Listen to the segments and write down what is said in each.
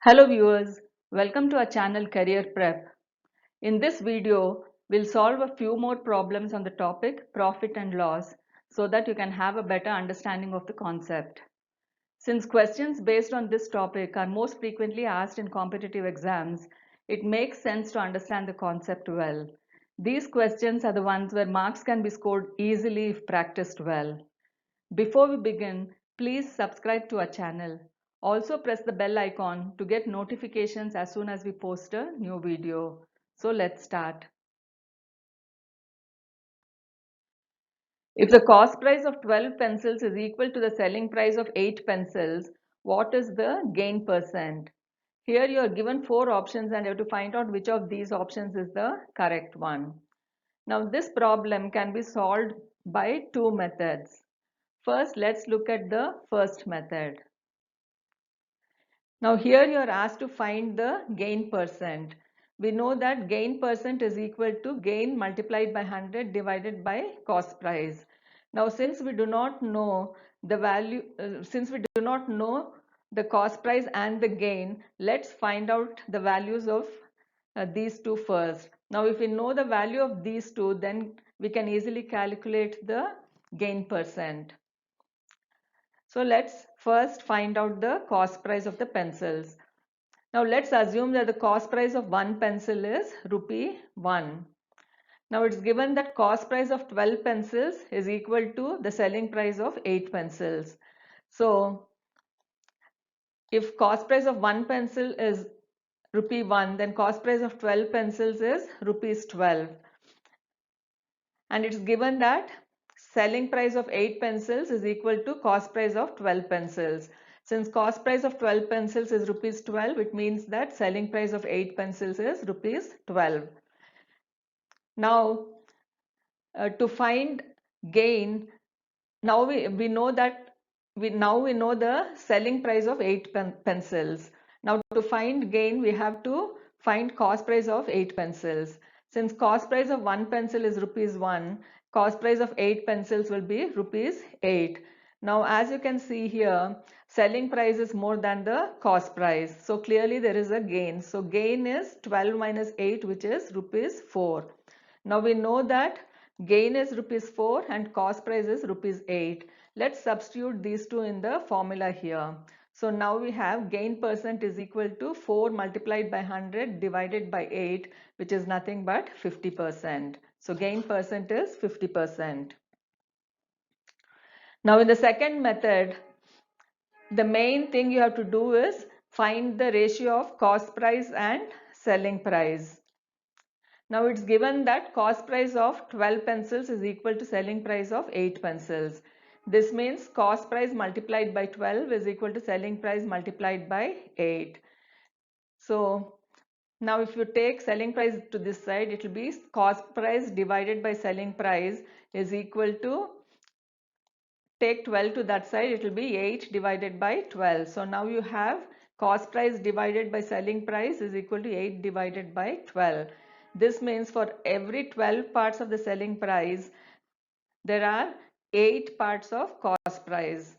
Hello viewers, welcome to our channel Career Prep. In this video, we'll solve a few more problems on the topic profit and loss so that you can have a better understanding of the concept. Since questions based on this topic are most frequently asked in competitive exams, it makes sense to understand the concept well. These questions are the ones where marks can be scored easily if practiced well. Before we begin, please subscribe to our channel. Also press the bell icon to get notifications as soon as we post a new video. So let's start. If the cost price of 12 pencils is equal to the selling price of 8 pencils, what is the gain percent? Here you are given 4 options and you have to find out which of these options is the correct one. Now this problem can be solved by two methods. First, let's look at the first method. Now here you are asked to find the gain percent. We know that gain percent is equal to gain multiplied by 100 divided by cost price. Now since we do not know the value, since we do not know the cost price and the gain, let's find out the values of these two first. Now if we know the value of these two, then we can easily calculate the gain percent. So let's first find out the cost price of the pencils. Now let's assume that the cost price of one pencil is rupee 1. Now it's given that cost price of 12 pencils is equal to the selling price of 8 pencils. So if cost price of one pencil is rupee 1, then cost price of 12 pencils is rupees 12. And it's given that selling price of 8 pencils is equal to cost price of 12 pencils. Since cost price of 12 pencils is rupees 12, it means that selling price of 8 pencils is rupees 12. Now to find gain, now we know that we know the selling price of 8 pencils. Now to find gain, we have to find cost price of 8 pencils. Since cost price of one pencil is rupees 1, cost price of 8 pencils will be rupees 8. Now as you can see here, selling price is more than the cost price. So clearly there is a gain. So gain is 12 minus 8, which is rupees 4. Now we know that gain is rupees 4 and cost price is rupees 8. Let's substitute these two in the formula here. So now we have gain percent is equal to 4 multiplied by 100 divided by 8, which is nothing but 50%. So gain percent is 50%. Now in the second method, the main thing you have to do is find the ratio of cost price and selling price. Now it's given that cost price of 12 pencils is equal to selling price of 8 pencils. This means cost price multiplied by 12 is equal to selling price multiplied by 8. So now if you take selling price to this side, it will be cost price divided by selling price is equal to, take 12 to that side, it will be 8 divided by 12. So now you have cost price divided by selling price is equal to 8 divided by 12. This means for every 12 parts of the selling price, there are 8 parts of cost price.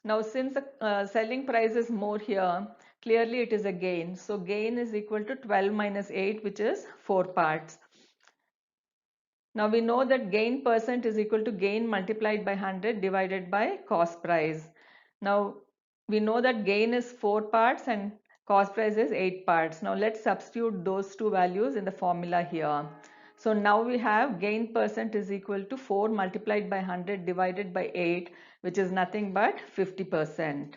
Now since the selling price is more here, clearly it is a gain. So gain is equal to 12 minus 8, which is 4 parts. Now we know that gain percent is equal to gain multiplied by 100 divided by cost price. Now we know that gain is 4 parts and cost price is 8 parts. Now let's substitute those two values in the formula here. So now we have gain percent is equal to 4 multiplied by 100 divided by 8, which is nothing but 50%.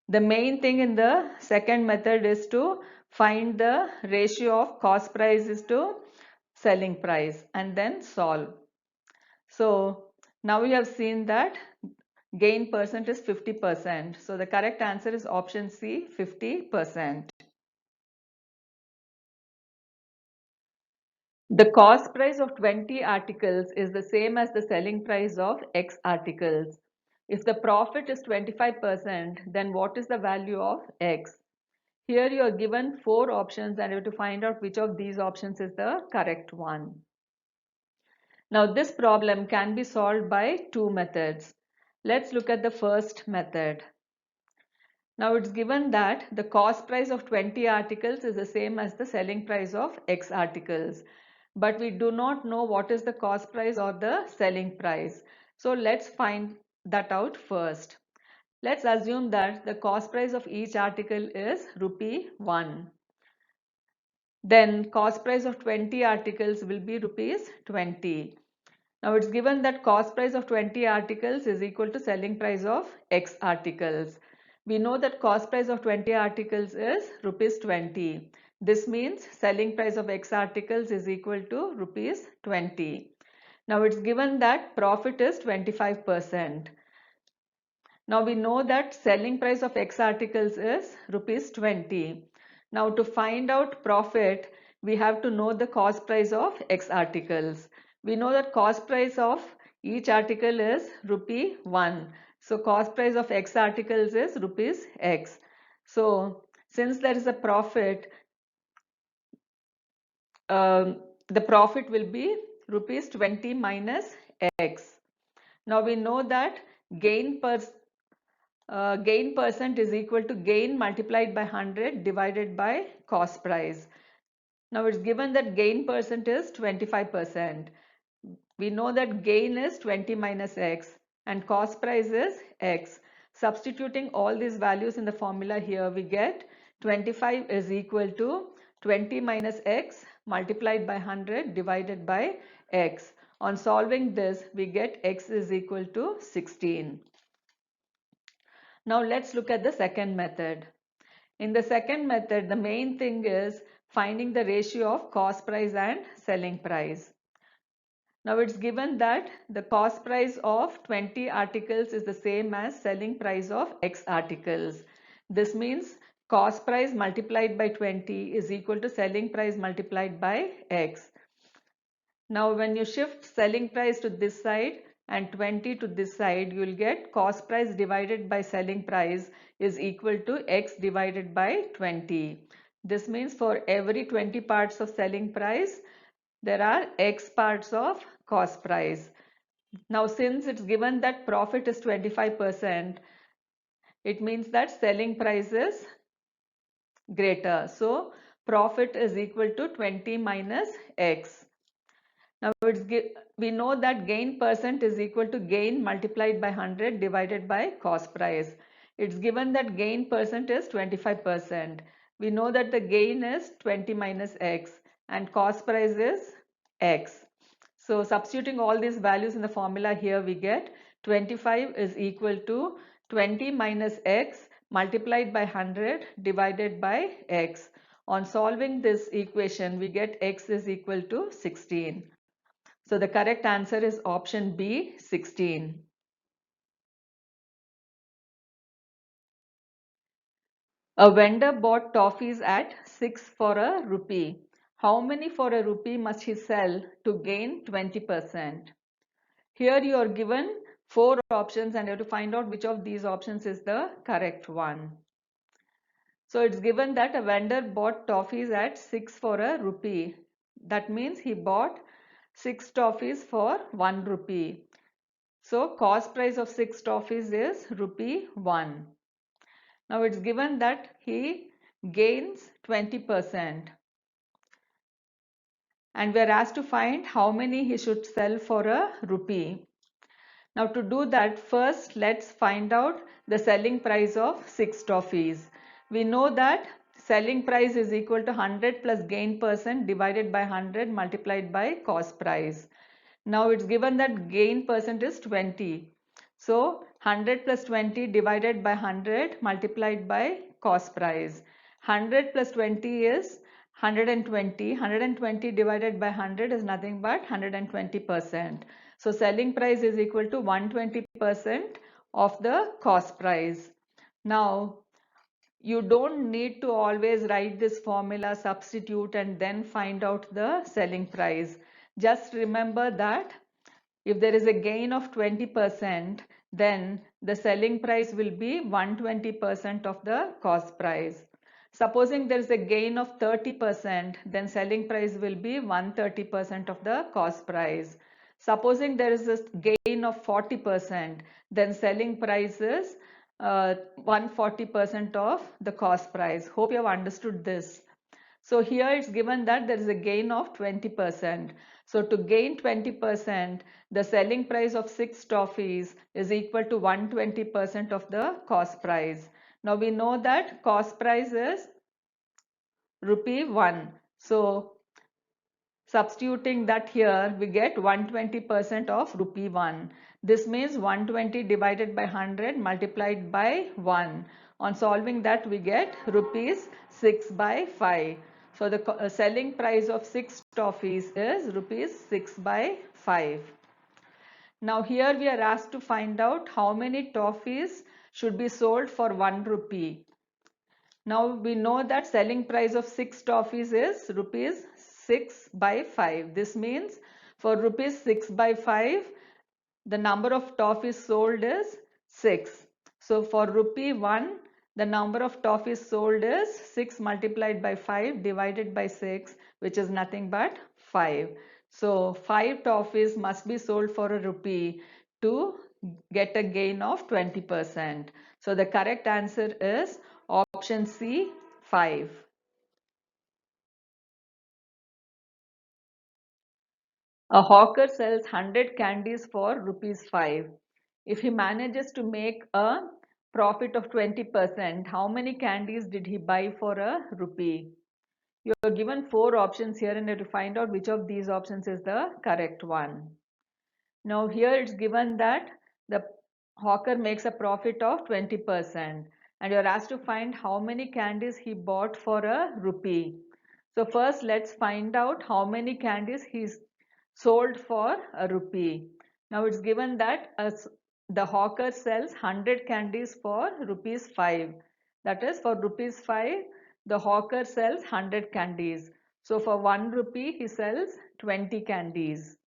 The main thing in the second method is to find the ratio of cost price is to selling price and then solve. So now we have seen that gain percent is 50%. So the correct answer is option C, 50%. The cost price of 20 articles is the same as the selling price of X articles. If the profit is 25%, then what is the value of X? Here you are given 4 options and you have to find out which of these options is the correct one. Now this problem can be solved by two methods. Let's look at the first method. Now it's given that the cost price of 20 articles is the same as the selling price of X articles. But we do not know what is the cost price or the selling price. So let's find that out first. Let's assume that the cost price of each article is rupee 1. Then cost price of 20 articles will be rupees 20. Now it's given that cost price of 20 articles is equal to selling price of X articles. We know that cost price of 20 articles is rupees 20. This means selling price of X articles is equal to rupees 20. Now it's given that profit is 25%. Now we know that selling price of X articles is rupees 20. Now to find out profit, we have to know the cost price of X articles. We know that cost price of each article is rupee 1. So cost price of X articles is rupees X. So since there is a profit, the profit will be rupees 20 minus X. Now we know that gain percent is equal to gain multiplied by 100 divided by cost price. Now it's given that gain percent is 25%. We know that gain is 20 minus X and cost price is X. Substituting all these values in the formula here, we get 25 is equal to 20 minus X multiplied by 100 divided by X. On solving this, we get X is equal to 16. Now let's look at the second method. In the second method, the main thing is finding the ratio of cost price and selling price. Now it's given that the cost price of 20 articles is the same as selling price of X articles. This means cost price multiplied by 20 is equal to selling price multiplied by X. Now when you shift selling price to this side and 20 to this side, you will get cost price divided by selling price is equal to X divided by 20. This means for every 20 parts of selling price, there are X parts of cost price. Now since it's given that profit is 25%, it means that selling price is greater. So profit is equal to 20 minus X. Now we know that gain percent is equal to gain multiplied by 100 divided by cost price. It's given that gain percent is 25%. We know that the gain is 20 minus X and cost price is X. So substituting all these values in the formula here, we get 25 is equal to 20 minus X multiplied by 100 divided by X. On solving this equation, we get X is equal to 16. So the correct answer is option B, 16. A vendor bought toffees at 6 for a rupee. How many for a rupee must he sell to gain 20%? Here you are given 4 options and you have to find out which of these options is the correct one. So it's given that a vendor bought toffees at 6 for a rupee. That means he bought 6 toffees for 1 rupee. So cost price of 6 toffees is rupee 1. Now it's given that he gains 20% and we are asked to find how many he should sell for a rupee. Now to do that, first let's find out the selling price of 6 toffees. We know that selling price is equal to 100 plus gain percent divided by 100 multiplied by cost price. Now it's given that gain percent is 20. So 100 plus 20 divided by 100 multiplied by cost price. 100 plus 20 is 120. 120 divided by 100 is nothing but 120%. So selling price is equal to 120% of the cost price. Now you don't need to always write this formula, substitute and then find out the selling price. Just remember that if there is a gain of 20%, then the selling price will be 120% of the cost price. Supposing there is a gain of 30%, then selling price will be 130% of the cost price. Supposing there is a gain of 40%, then selling price is 140% of the cost price. Hope you have understood this. So here it's given that there is a gain of 20%. So to gain 20%, the selling price of 6 toffees is equal to 120% of the cost price. Now we know that cost price is rupee 1. So substituting that here, we get 120% of rupee 1. This means 120 divided by 100 multiplied by 1. On solving that, we get rupees 6 by 5. So the selling price of 6 toffees is rupees 6 by 5. Now here we are asked to find out how many toffees should be sold for 1 rupee. Now we know that selling price of 6 toffees is rupees 6 by 5. This means for rupees 6 by 5, the number of toffees sold is 6. So for rupee 1, the number of toffees sold is 6 multiplied by 5 divided by 6, which is nothing but 5. So 5 toffees must be sold for a rupee to get a gain of 20%. So the correct answer is option C, 5. A hawker sells 100 candies for rupees 5. If he manages to make a profit of 20%, how many candies did he buy for a rupee? You are given 4 options here and you have to find out which of these options is the correct one. Now here it's given that the hawker makes a profit of 20% and you're asked to find how many candies he bought for a rupee. So first let's find out how many candies he's sold for a rupee. Now it's given that the hawker sells 100 candies for rupees 5. That is for rupees 5 the hawker sells 100 candies. So for 1 rupee he sells 20 candies.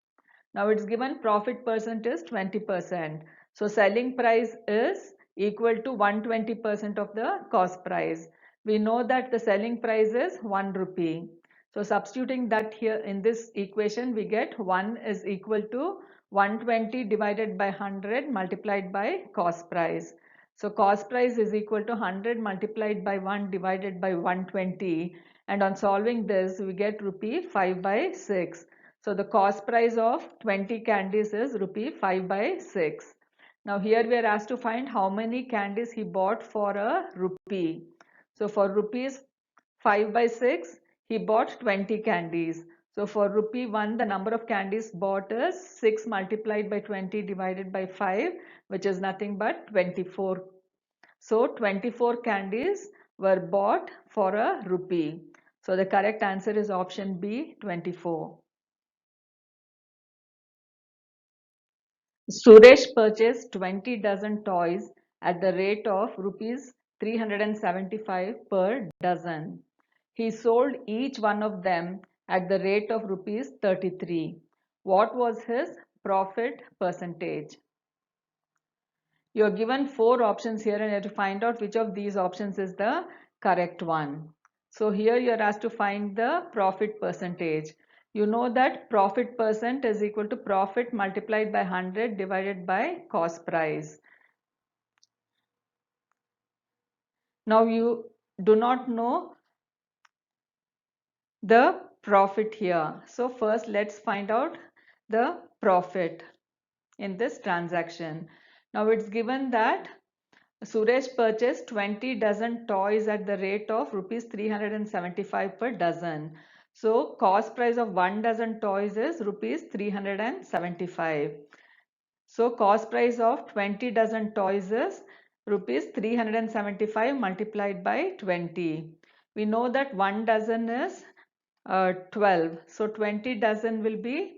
Now it's given profit percent is 20%. So selling price is equal to 120% of the cost price. We know that the selling price is 1 rupee. So substituting that here in this equation, we get 1 is equal to 120 divided by 100 multiplied by cost price. So cost price is equal to 100 multiplied by 1 divided by 120. And on solving this, we get rupee 5 by 6. So the cost price of 20 candies is rupee 5 by 6. Now here we are asked to find how many candies he bought for a rupee. So for rupees 5 by 6, he bought 20 candies. So for rupee 1, the number of candies bought is 6 multiplied by 20 divided by 5, which is nothing but 24. So 24 candies were bought for a rupee. So the correct answer is option B, 24. Suresh purchased 20 dozen toys at the rate of rupees 375 per dozen. He sold each one of them at the rate of rupees 33. What was his profit percentage? You are given 4 options here and you have to find out which of these options is the correct one. So here you are asked to find the profit percentage. You know that profit percent is equal to profit multiplied by 100 divided by cost price. Now you do not know the profit here. So first let's find out the profit in this transaction. Now it's given that Suresh purchased 20 dozen toys at the rate of rupees 375 per dozen. So cost price of 1 dozen toys is rupees 375. So cost price of 20 dozen toys is rupees 375 multiplied by 20. We know that 1 dozen is 12. So 20 dozen will be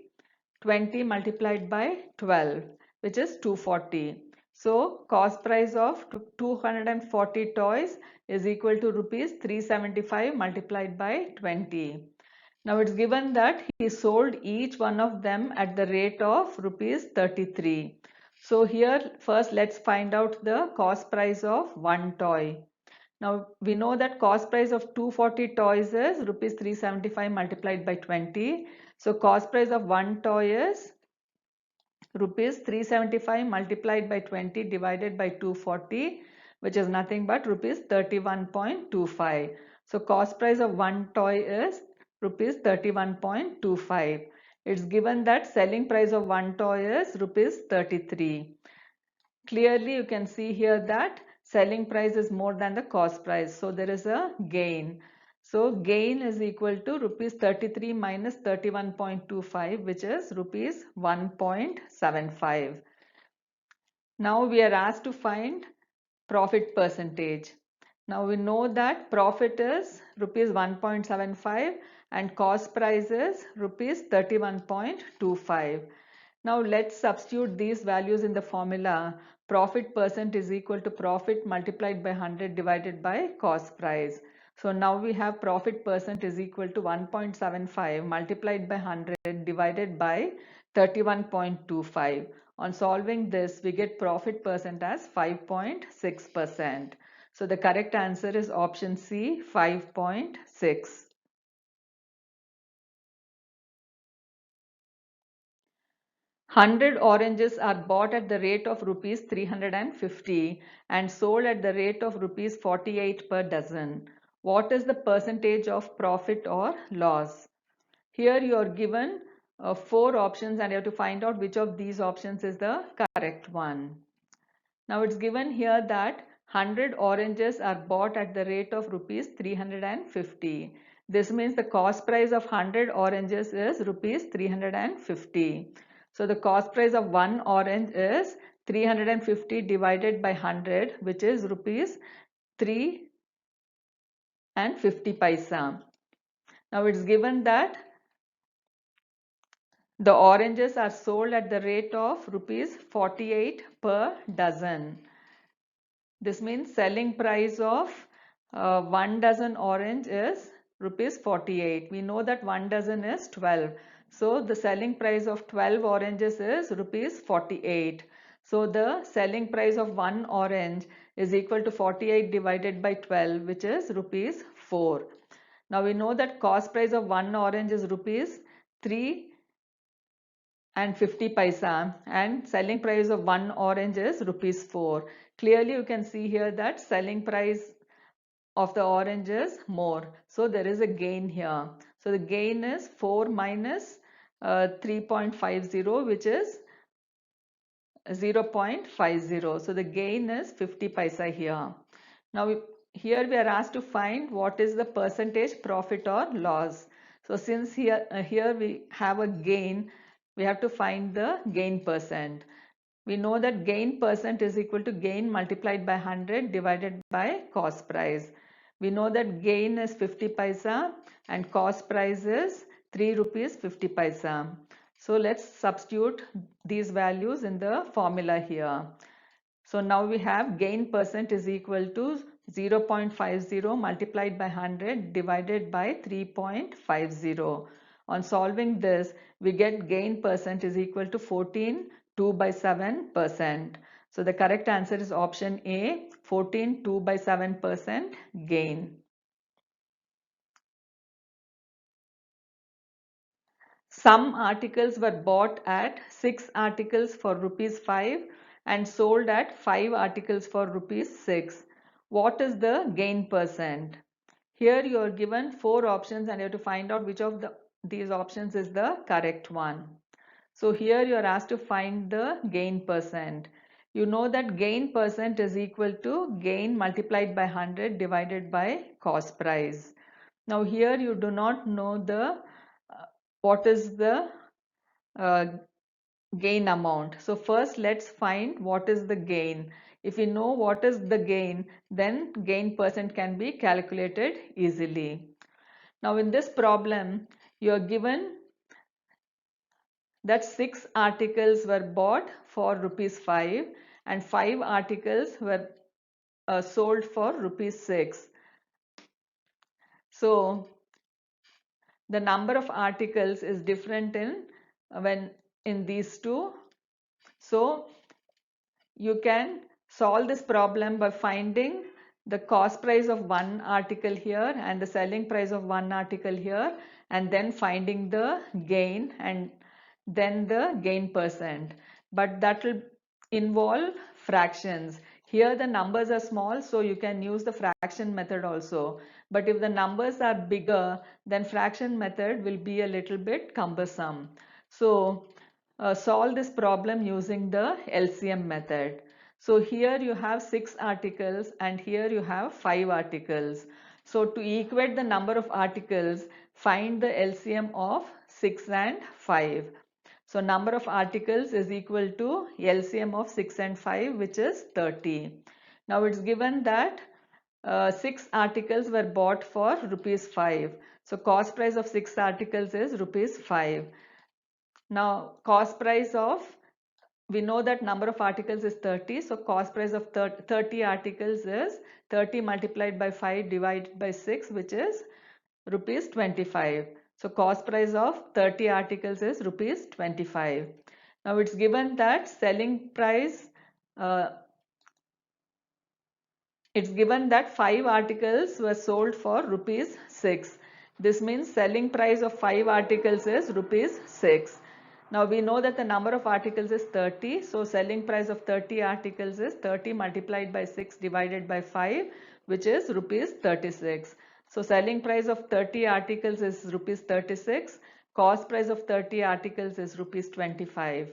20 multiplied by 12, which is 240. So cost price of 240 toys is equal to rupees 375 multiplied by 20. Now it's given that he sold each one of them at the rate of rupees 33. So here first let's find out the cost price of one toy. Now we know that cost price of 240 toys is rupees 375 multiplied by 20. So cost price of one toy is rupees 375 multiplied by 20 divided by 240, which is nothing but rupees 31.25. So cost price of one toy is rupees 31.25. It's given that selling price of one toy is rupees 33. Clearly you can see here that selling price is more than the cost price, so there is a gain. So gain is equal to rupees 33 minus 31.25, which is rupees 1.75. Now we are asked to find profit percentage. Now we know that profit is rupees 1.75 and cost price is rupees 31.25. Now let's substitute these values in the formula. Profit percent is equal to profit multiplied by 100 divided by cost price. So now we have profit percent is equal to 1.75 multiplied by 100 divided by 31.25. On solving this, we get profit percent as 5.6%. So the correct answer is option C, 5.6. 100 oranges are bought at the rate of rupees 350 and sold at the rate of rupees 48 per dozen. What is the percentage of profit or loss? Here you are given four options and you have to find out which of these options is the correct one. Now it's given here that 100 oranges are bought at the rate of rupees 350. This means the cost price of 100 oranges is rupees 350. So the cost price of one orange is 350 divided by 100, which is rupees 3 and 50 paisa. Now it's given that the oranges are sold at the rate of rupees 48 per dozen. This means selling price of one dozen orange is rupees 48. We know that one dozen is 12. So the selling price of 12 oranges is rupees 48. So the selling price of one orange is equal to 48 divided by 12, which is rupees 4. Now we know that cost price of one orange is rupees 3 and 50 paisa and selling price of one orange is rupees 4. Clearly you can see here that selling price of the orange is more. So there is a gain here. So the gain is 4 minus 3.50, which is 0.50. So the gain is 50 paisa here. Now here we are asked to find what is the percentage profit or loss. So since here we have a gain, we have to find the gain percent. We know that gain percent is equal to gain multiplied by 100 divided by cost price. We know that gain is 50 paisa and cost price is 3 rupees 50 paisa. So let's substitute these values in the formula here. So now we have gain percent is equal to 0.50 multiplied by 100 divided by 3.50. On solving this, we get gain percent is equal to 14 2 by 7%. So the correct answer is option A, 14 2 by 7% gain. Some articles were bought at 6 articles for rupees 5 and sold at 5 articles for rupees 6. What is the gain percent? Here you are given 4 options and you have to find out which of these options is the correct one. So here you are asked to find the gain percent. You know that gain percent is equal to gain multiplied by 100 divided by cost price. Now here you do not know the what is the uh, gain amount. So first let's find what is the gain. If we know what is the gain, then gain percent can be calculated easily. Now in this problem, you are given that 6 articles were bought for rupees 5 and 5 articles were sold for rupees 6. So the number of articles is different in when in these two. So you can solve this problem by finding the cost price of one article here and the selling price of one article here, and then finding the gain and then the gain percent. But that will involve fractions. Here the numbers are small, so you can use the fraction method also. But if the numbers are bigger, then fraction method will be a little bit cumbersome. So solve this problem using the LCM method. So here you have 6 articles and here you have 5 articles. So to equate the number of articles, find the LCM of 6 and 5. So number of articles is equal to LCM of 6 and 5, which is 30. Now it's given that 6 articles were bought for rupees 5. So cost price of 6 articles is rupees 5. Now cost price of, we know that number of articles is 30. So cost price of 30 articles is 30 multiplied by 5 divided by 6, which is rupees 25. So cost price of 30 articles is rupees 25. Now it's given that selling price, it's given that 5 articles were sold for rupees 6. This means selling price of 5 articles is rupees 6. Now we know that the number of articles is 30. So selling price of 30 articles is 30 multiplied by 6 divided by 5, which is rupees 36. So selling price of 30 articles is rupees 36. Cost price of 30 articles is rupees 25.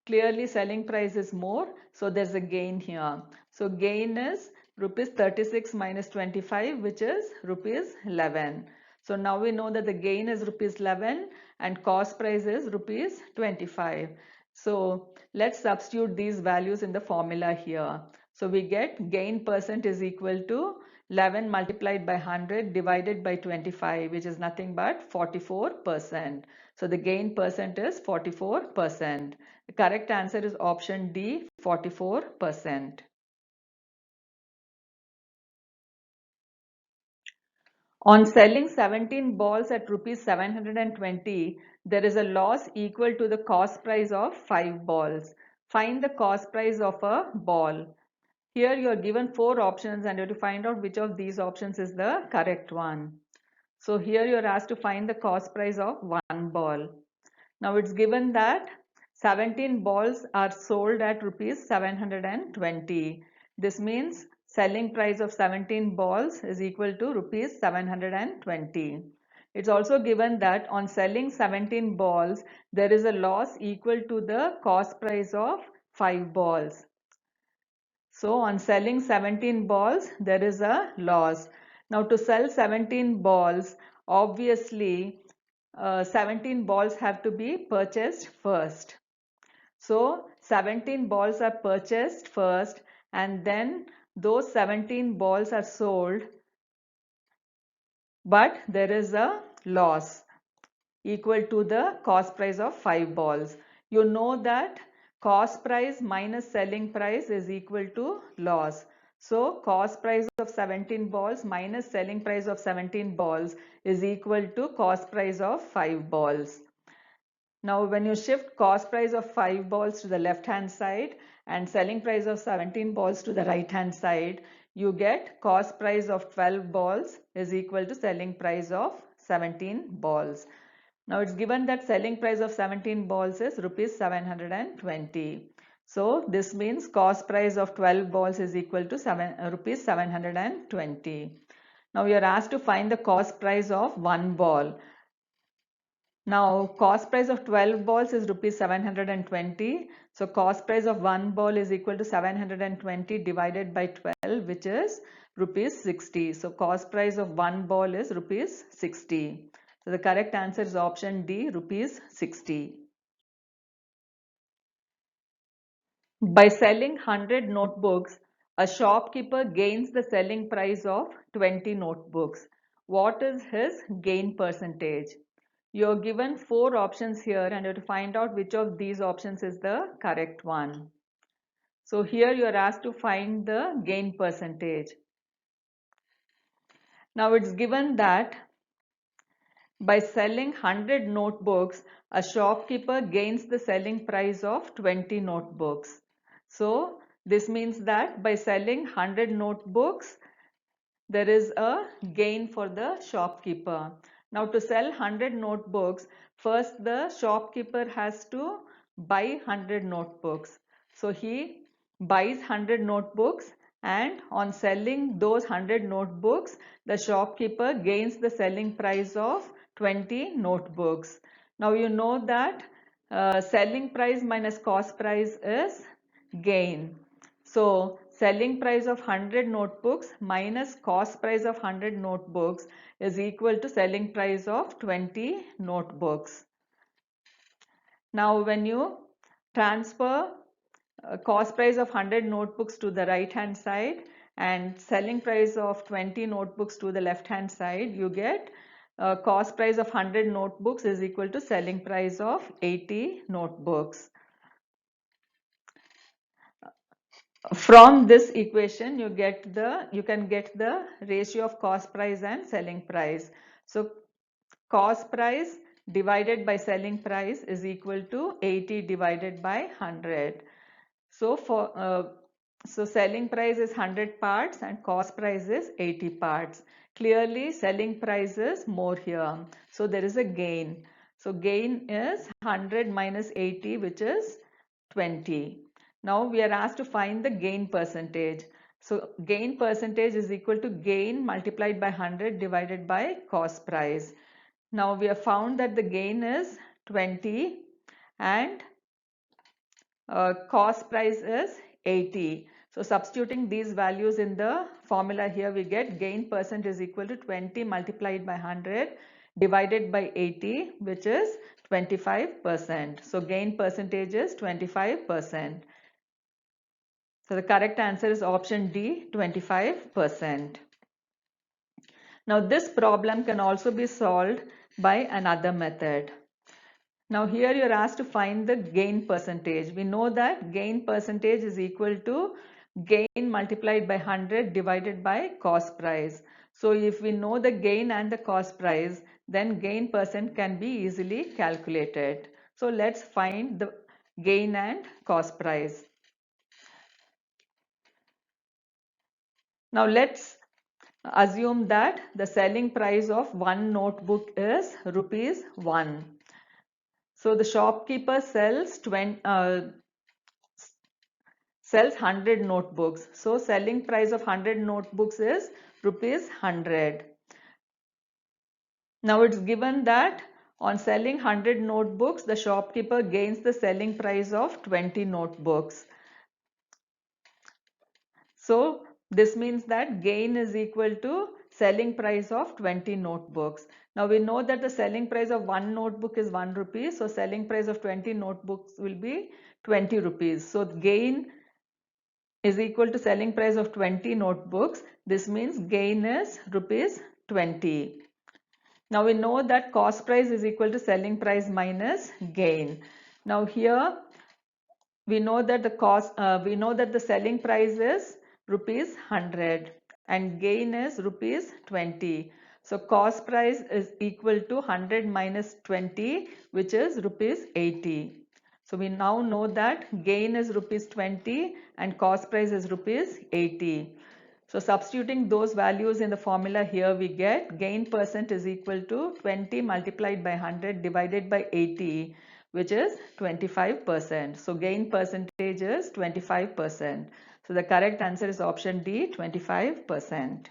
Clearly selling price is more, so there's a gain here. So gain is rupees 36 minus 25, which is rupees 11. So now we know that the gain is rupees 11 and cost price is rupees 25. So let's substitute these values in the formula here. So we get gain percent is equal to 11 multiplied by 100 divided by 25, which is nothing but 44%. So the gain percent is 44%. The correct answer is option D, 44%. On selling 17 balls at rupees 720, there is a loss equal to the cost price of 5 balls. Find the cost price of a ball. Here you are given 4 options and you have to find out which of these options is the correct one. So here you are asked to find the cost price of one ball. Now it's given that 17 balls are sold at rupees 720. This means selling price of 17 balls is equal to rupees 720. It's also given that on selling 17 balls, there is a loss equal to the cost price of 5 balls. So on selling 17 balls, there is a loss. Now to sell 17 balls, obviously 17 balls have to be purchased first. So 17 balls are purchased first and then those 17 balls are sold, but there is a loss equal to the cost price of 5 balls. You know that cost price minus selling price is equal to loss. So cost price of 17 balls minus selling price of 17 balls is equal to cost price of 5 balls. Now when you shift cost price of 5 balls to the left hand side and selling price of 17 balls to the right hand side, you get cost price of 12 balls is equal to selling price of 17 balls. Now it's given that selling price of 17 balls is rupees 720. So this means cost price of 12 balls is equal to rupees 720. Now we are asked to find the cost price of one ball. Now cost price of 12 balls is rupees 720. So cost price of one ball is equal to 720 divided by 12, which is rupees 60. So cost price of one ball is rupees 60. So the correct answer is option D, rupees 60. By selling 100 notebooks, a shopkeeper gains the selling price of 20 notebooks. What is his gain percentage? You're given 4 options here and you have to find out which of these options is the correct one. So here you are asked to find the gain percentage. Now it's given that by selling 100 notebooks, a shopkeeper gains the selling price of 20 notebooks. So this means that by selling 100 notebooks, there is a gain for the shopkeeper. Now to sell 100 notebooks, first the shopkeeper has to buy 100 notebooks. So he buys 100 notebooks and on selling those 100 notebooks, the shopkeeper gains the selling price of 20 notebooks. Now you know that selling price minus cost price is gain. So selling price of 100 notebooks minus cost price of 100 notebooks is equal to selling price of 20 notebooks. Now when you transfer cost price of 100 notebooks to the right hand side and selling price of 20 notebooks to the left hand side, you get cost price of 100 notebooks is equal to selling price of 80 notebooks. From this equation you can get the ratio of cost price and selling price. So cost price divided by selling price is equal to 80 divided by 100. So so selling price is 100 parts and cost price is 80 parts. Clearly selling price is more here. So there is a gain. So gain is 100 minus 80, which is 20. Now we are asked to find the gain percentage. So gain percentage is equal to gain multiplied by 100 divided by cost price. Now we have found that the gain is 20 and cost price is 80. So substituting these values in the formula here, we get gain percent is equal to 20 multiplied by 100 divided by 80, which is 25%. So gain percentage is 25%. So the correct answer is option D, 25%. Now this problem can also be solved by another method. Now here you are asked to find the gain percentage. We know that gain percentage is equal to gain multiplied by 100 divided by cost price. So if we know the gain and the cost price, then gain percent can be easily calculated. So let's find the gain and cost price. Now let's assume that the selling price of one notebook is rupees 1. So the shopkeeper sells 100 notebooks. So selling price of 100 notebooks is rupees 100. Now it's given that on selling 100 notebooks, the shopkeeper gains the selling price of 20 notebooks. So this means that gain is equal to selling price of 20 notebooks. Now we know that the selling price of one notebook is 1 rupee. So selling price of 20 notebooks will be 20 rupees. So gain is equal to selling price of 20 notebooks. This means gain is rupees 20. Now we know that cost price is equal to selling price minus gain. Now here we know that the selling price is rupees 100 and gain is rupees 20. So cost price is equal to 100 minus 20, which is rupees 80. So we now know that gain is rupees 20 and cost price is rupees 80. So substituting those values in the formula here, we get gain percent is equal to 20 multiplied by 100 divided by 80, which is 25%. So gain percentage is 25%. So the correct answer is option D, 25%.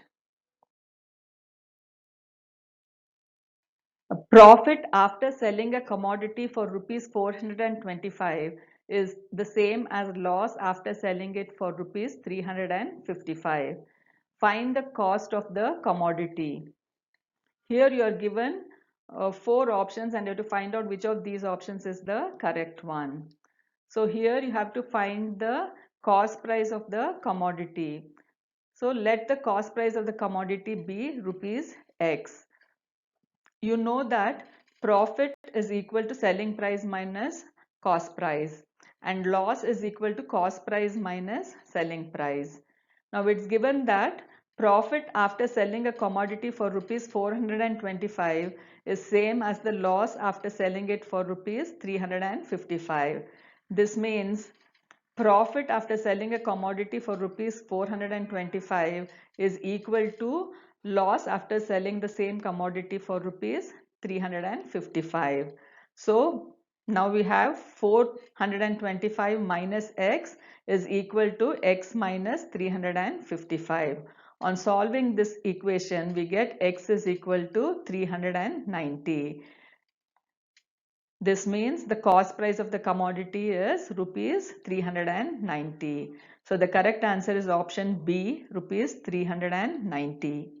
A profit after selling a commodity for rupees 425 is the same as loss after selling it for rupees 355. Find the cost of the commodity. Here you are given 4 options and you have to find out which of these options is the correct one. So here you have to find the cost price of the commodity. So let the cost price of the commodity be rupees X. You know that profit is equal to selling price minus cost price and loss is equal to cost price minus selling price. Now it's given that profit after selling a commodity for rupees 425 is same as the loss after selling it for rupees 355. This means profit after selling a commodity for rupees 425 is equal to loss after selling the same commodity for rupees 355. So Now we have 425 minus x is equal to x minus 355. On solving this equation, we get x is equal to 390. This means the cost price of the commodity is rupees 390. So the correct answer is option B, rupees 390.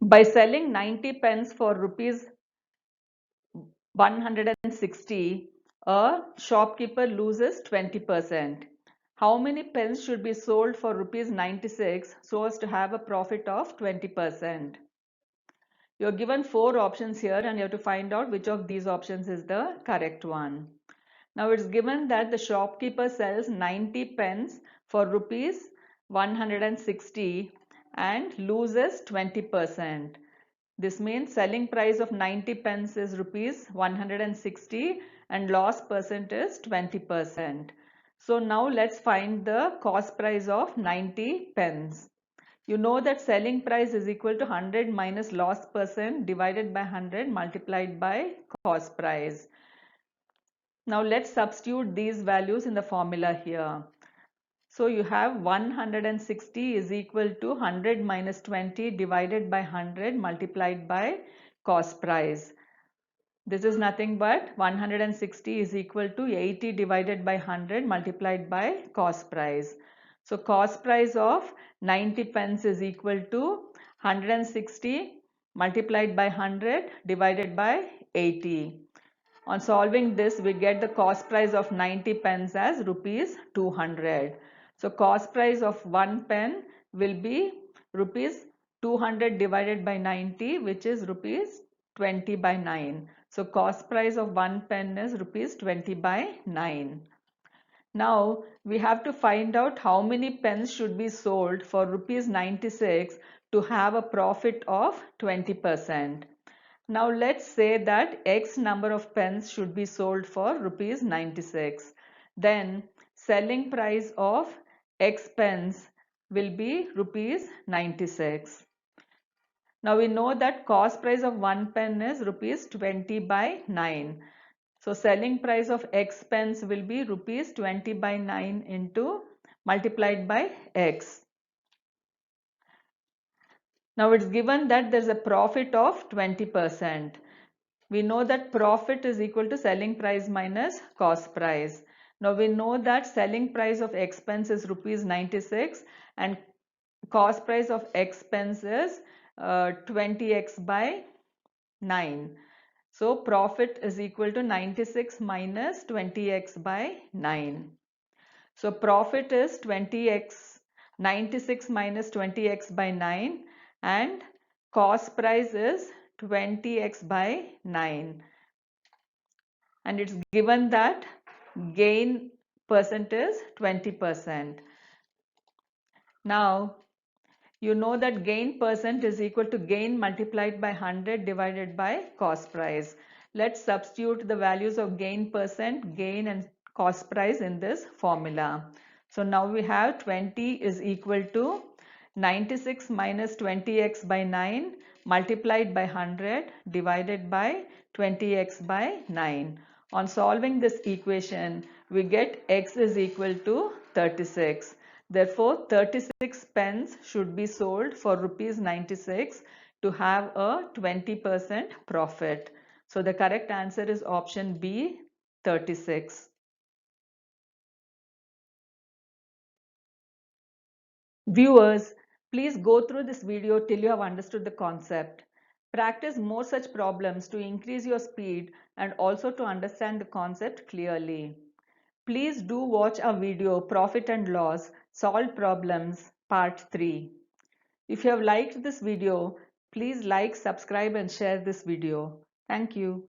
By selling 90 pence for rupees 160, a shopkeeper loses 20%. How many pens should be sold for rupees 96 so as to have a profit of 20%? You're given four options here and you have to find out which of these options is the correct one. Now it's given that the shopkeeper sells 90 pens for rupees 160 and loses 20%. This means selling price of 90 pence is rupees 160 and loss percent is 20%. So now let's find the cost price of 90 pence. You know that selling price is equal to 100 minus loss percent divided by 100 multiplied by cost price. Now let's substitute these values in the formula here. So you have 160 is equal to 100 minus 20 divided by 100 multiplied by cost price. This is nothing but 160 is equal to 80 divided by 100 multiplied by cost price. So cost price of 90 pence is equal to 160 multiplied by 100 divided by 80. On solving this, we get the cost price of 90 pence as rupees 200. So cost price of 1 pen will be rupees 200 divided by 90, which is rupees 20 by 9. So cost price of 1 pen is rupees 20 by 9. Now we have to find out how many pens should be sold for rupees 96 to have a profit of 20%. Now let's say that X number of pens should be sold for rupees 96. Then selling price of X pens will be rupees 96. Now we know that cost price of 1 pen is rupees 20 by 9. So selling price of X pens will be rupees 20 by 9 into multiplied by X. Now it's given that there's a profit of 20%. We know that profit is equal to selling price minus cost price. Now we know that selling price of expense is rupees 96 and cost price of expense is 20x by 9. So profit is equal to 96 minus 20x by 9. So profit is 20x, 96 minus 20x by 9 and cost price is 20x by 9. And it's given that gain percent is 20%. Now you know that gain percent is equal to gain multiplied by 100 divided by cost price. Let's substitute the values of gain percent, gain and cost price in this formula. So now we have 20 is equal to 96 minus 20x by 9 multiplied by 100 divided by 20x by 9. On solving this equation, we get x is equal to 36. Therefore, 36 pens should be sold for rupees 96 to have a 20% profit. So the correct answer is option B, 36. Viewers, please go through this video till you have understood the concept. Practice more such problems to increase your speed and also to understand the concept clearly. Please do watch our video Profit and Loss Solved Problems Part 3. If you have liked this video, please like, subscribe and share this video. Thank you.